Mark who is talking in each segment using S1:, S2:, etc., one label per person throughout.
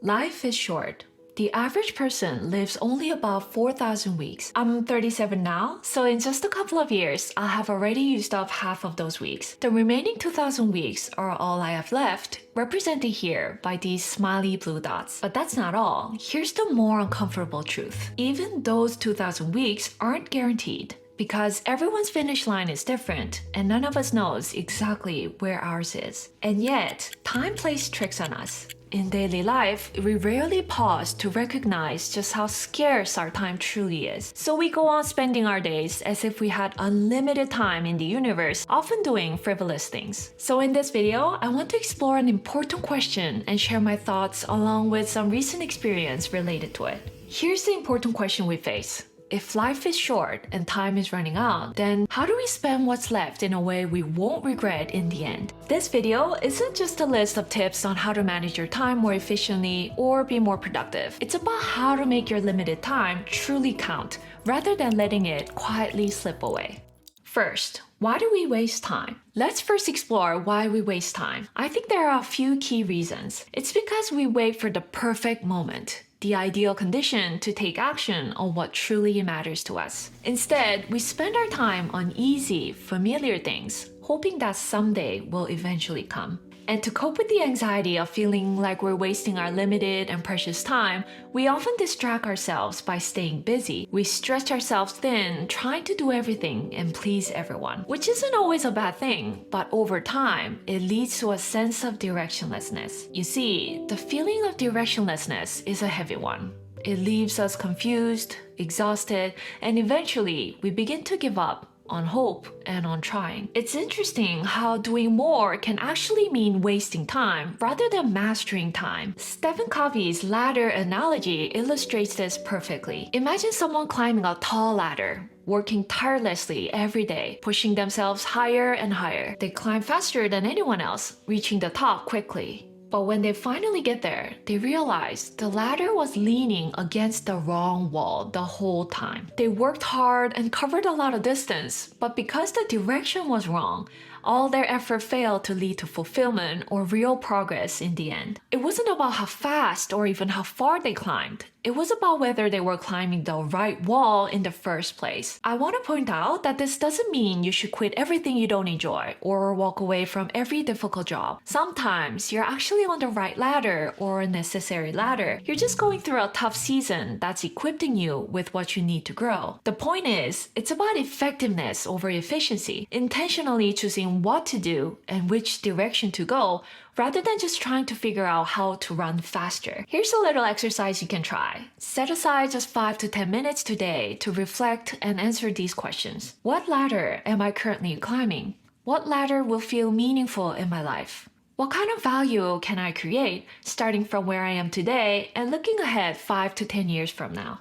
S1: Life is short. The average person lives only about 4,000 weeks. I'm 37 now, so in just a couple of years, I'll have already used up half of those weeks. The remaining 2,000 weeks are all I have left, represented here by these smiley blue dots. But that's not all. Here's the more uncomfortable truth. Even those 2,000 weeks aren't guaranteed, because everyone's finish line is different and none of us knows exactly where ours is. And yet, time plays tricks on us. In daily life, we rarely pause to recognize just how scarce our time truly is. So we go on spending our days as if we had unlimited time in the universe, often doing frivolous things. So in this video, I want to explore an important question and share my thoughts along with some recent experience related to it. Here's the important question we face. If life is short and time is running out, then how do we spend what's left in a way we won't regret in the end? This video isn't just a list of tips on how to manage your time more efficiently or be more productive. It's about how to make your limited time truly count, rather than letting it quietly slip away. First, why do we waste time? Let's first explore why we waste time. I think there are a few key reasons. It's because we wait for the perfect moment, the ideal condition to take action on what truly matters to us. Instead, we spend our time on easy, familiar things, hoping that someday will eventually come. And to cope with the anxiety of feeling like we're wasting our limited and precious time, we often distract ourselves by staying busy. We stretch ourselves thin, trying to do everything and please everyone, which isn't always a bad thing, but over time, it leads to a sense of directionlessness. You see, the feeling of directionlessness is a heavy one. It leaves us confused, exhausted, and eventually we begin to give up on hope and on trying. It's interesting how doing more can actually mean wasting time rather than mastering time. Stephen Covey's ladder analogy illustrates this perfectly. Imagine someone climbing a tall ladder, working tirelessly every day, pushing themselves higher and higher. They climb faster than anyone else, reaching the top quickly. But when they finally get there, they realize the ladder was leaning against the wrong wall the whole time. They worked hard and covered a lot of distance, but because the direction was wrong, all their effort failed to lead to fulfillment or real progress in the end. It wasn't about how fast or even how far they climbed. It was about whether they were climbing the right wall in the first place. I want to point out that this doesn't mean you should quit everything you don't enjoy or walk away from every difficult job. Sometimes you're actually on the right ladder or a necessary ladder. You're just going through a tough season that's equipping you with what you need to grow. The point is, it's about effectiveness over efficiency, intentionally choosing what to do and which direction to go, rather than just trying to figure out how to run faster. Here's a little exercise you can try. Set aside just 5 to 10 minutes today to reflect and answer these questions. What ladder am I currently climbing? What ladder will feel meaningful in my life? What kind of value can I create starting from where I am today and looking ahead 5 to 10 years from now?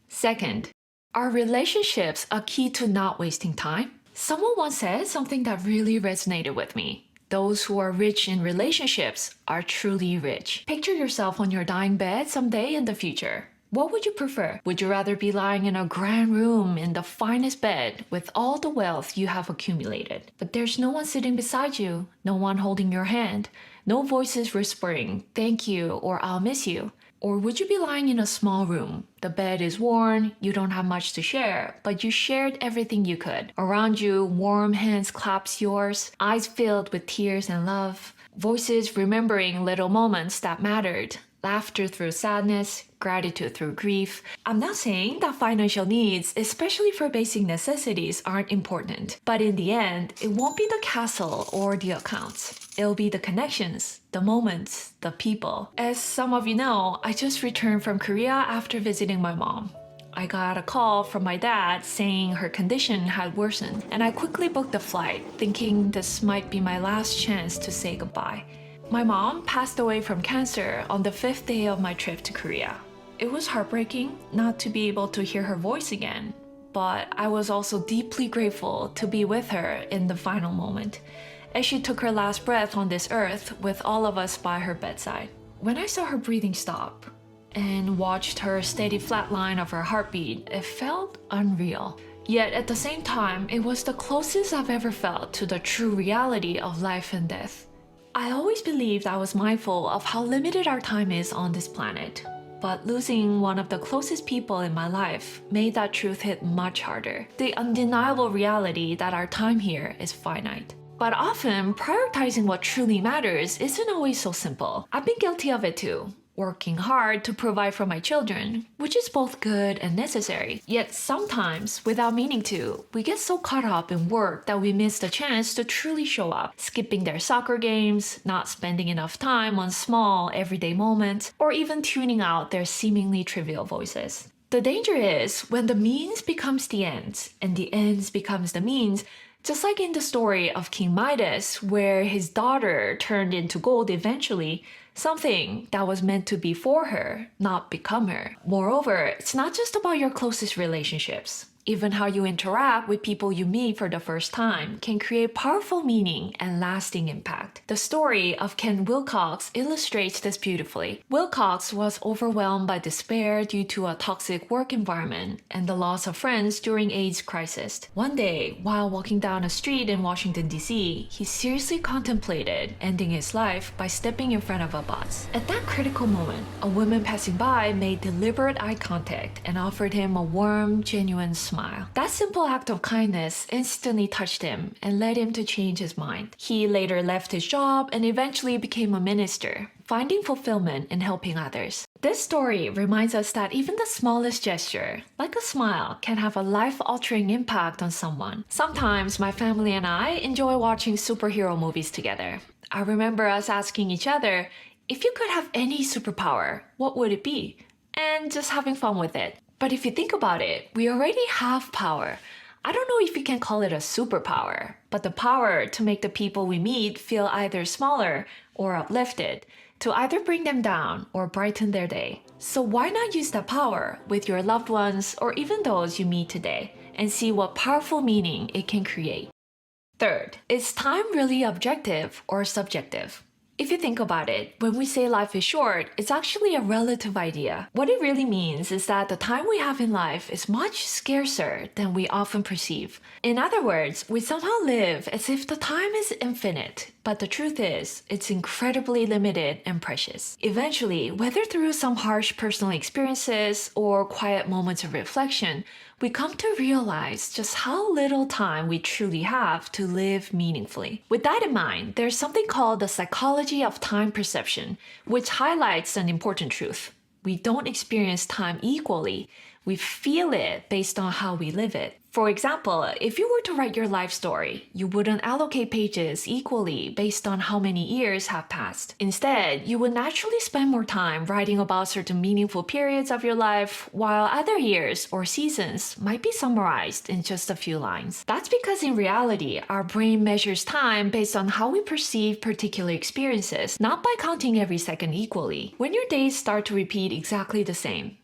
S1: Second, are relationships a key to not wasting time? Someone once said something that really resonated with me. Those who are rich in relationships are truly rich. Picture yourself on your dying bed someday in the future. What would you prefer? Would you rather be lying in a grand room in the finest bed with all the wealth you have accumulated, but there's no one sitting beside you, no one holding your hand, no voices whispering, "Thank you" or "I'll miss you"? Or would you be lying in a small room? The bed is worn, you don't have much to share, but you shared everything you could. Around you, warm hands clasp yours, eyes filled with tears and love, voices remembering little moments that mattered, laughter through sadness, gratitude through grief. I'm not saying that financial needs, especially for basic necessities, aren't important. But in the end, it won't be the castle or the accounts. It'll be the connections, the moments, the people. As some of you know, I just returned from Korea after visiting my mom. I got a call from my dad saying her condition had worsened, and I quickly booked a flight, thinking this might be my last chance to say goodbye. My mom passed away from cancer on the 5th day of my trip to Korea. It was heartbreaking not to be able to hear her voice again, but I was also deeply grateful to be with her in the final moment, as she took her last breath on this earth with all of us by her bedside. When I saw her breathing stop and watched her steady flat line of her heartbeat, it felt unreal. Yet at the same time, it was the closest I've ever felt to the true reality of life and death. I always believed I was mindful of how limited our time is on this planet. But losing one of the closest people in my life made that truth hit much harder. The undeniable reality that our time here is finite. But often, prioritizing what truly matters isn't always so simple. I've been guilty of it too. Working hard to provide for my children, which is both good and necessary. Yet sometimes, without meaning to, we get so caught up in work that we miss the chance to truly show up, skipping their soccer games, not spending enough time on small, everyday moments, or even tuning out their seemingly trivial voices. The danger is when the means becomes the ends, and the ends becomes the means, just like in the story of King Midas, where his daughter turned into gold eventually, something that was meant to be for her, not become her. Moreover, it's not just about your closest relationships. Even how you interact with people you meet for the first time can create powerful meaning and lasting impact. The story of Ken Wilcox illustrates this beautifully. Wilcox was overwhelmed by despair due to a toxic work environment and the loss of friends during AIDS crisis. One day, while walking down a street in Washington, D.C., he seriously contemplated ending his life by stepping in front of a bus. At that critical moment, a woman passing by made deliberate eye contact and offered him a warm, genuine smile. That simple act of kindness instantly touched him and led him to change his mind. He later left his job and eventually became a minister, finding fulfillment in helping others. This story reminds us that even the smallest gesture, like a smile, can have a life-altering impact on someone. Sometimes my family and I enjoy watching superhero movies together. I remember us asking each other, if you could have any superpower, what would it be? And just having fun with it. But if you think about it, we already have power. I don't know if you can call it a superpower, but the power to make the people we meet feel either smaller or uplifted, to either bring them down or brighten their day. So why not use that power with your loved ones or even those you meet today and see what powerful meaning it can create? Third, is time really objective or subjective? If you think about it, when we say life is short, it's actually a relative idea. What it really means is that the time we have in life is much scarcer than we often perceive. In other words, we somehow live as if the time is infinite, but the truth is, it's incredibly limited and precious. Eventually, whether through some harsh personal experiences or quiet moments of reflection, we come to realize just how little time we truly have to live meaningfully. With that in mind, there's something called the psychology of time perception, which highlights an important truth. We don't experience time equally. We feel it based on how we live it. For example, if you were to write your life story, you wouldn't allocate pages equally based on how many years have passed. Instead, you would naturally spend more time writing about certain meaningful periods of your life, while other years or seasons might be summarized in just a few lines. That's because in reality, our brain measures time based on how we perceive particular experiences, not by counting every second equally. When your days start to repeat exactly the same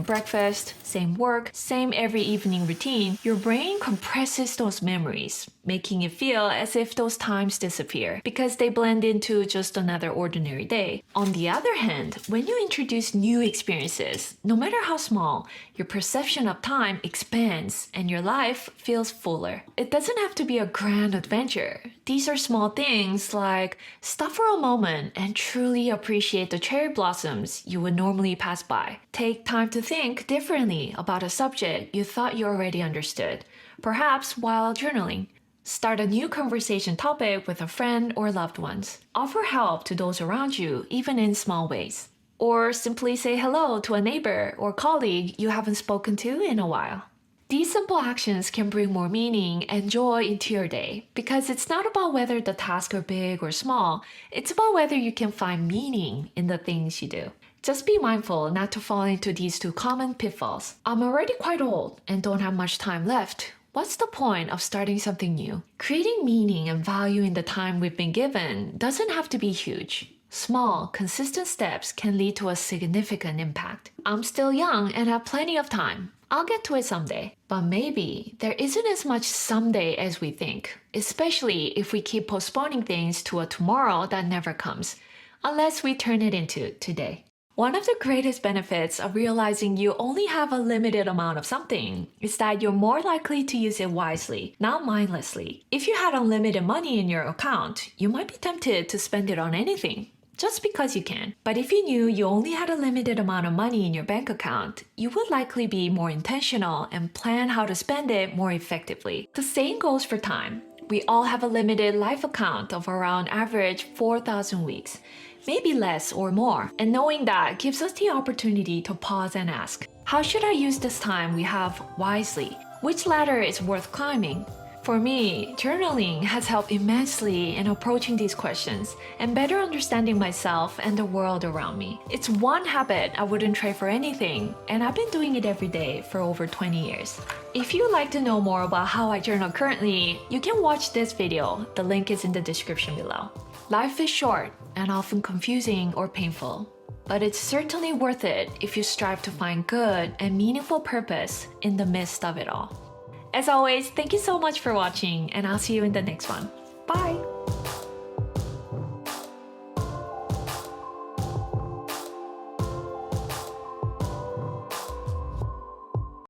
S1: breakfast, same work, same every evening routine, your brain compresses those memories, making it feel as if those times disappear because they blend into just another ordinary day. On the other hand, when you introduce new experiences, no matter how small, your perception of time expands and your life feels fuller. It doesn't have to be a grand adventure. These are small things like stop for a moment and truly appreciate the cherry blossoms you would normally pass by. Take time to think differently about a subject you thought you already understood, perhaps while journaling. Start a new conversation topic with a friend or loved ones. Offer help to those around you, even in small ways. Or simply say hello to a neighbor or colleague you haven't spoken to in a while. These simple actions can bring more meaning and joy into your day because it's not about whether the tasks are big or small, it's about whether you can find meaning in the things you do. Just be mindful not to fall into these two common pitfalls. I'm already quite old and don't have much time left. What's the point of starting something new? Creating meaning and value in the time we've been given doesn't have to be huge. Small, consistent steps can lead to a significant impact. I'm still young and have plenty of time. I'll get to it someday. But maybe there isn't as much someday as we think, especially if we keep postponing things to a tomorrow that never comes, unless we turn it into today. One of the greatest benefits of realizing you only have a limited amount of something is that you're more likely to use it wisely, not mindlessly. If you had unlimited money in your account, you might be tempted to spend it on anything, just because you can. But if you knew you only had a limited amount of money in your bank account, you would likely be more intentional and plan how to spend it more effectively. The same goes for time. We all have a limited life account of around average 4,000 weeks. Maybe less or more. And knowing that gives us the opportunity to pause and ask, how should I use this time we have wisely? Which ladder is worth climbing? For me, journaling has helped immensely in approaching these questions and better understanding myself and the world around me. It's one habit I wouldn't trade for anything, and I've been doing it every day for over 20 years. If you'd like to know more about how I journal currently, you can watch this video. The link is in the description below. Life is short and often confusing or painful, but it's certainly worth it if you strive to find good and meaningful purpose in the midst of it all. As always, thank you so much for watching, and I'll see you in the next one. Bye!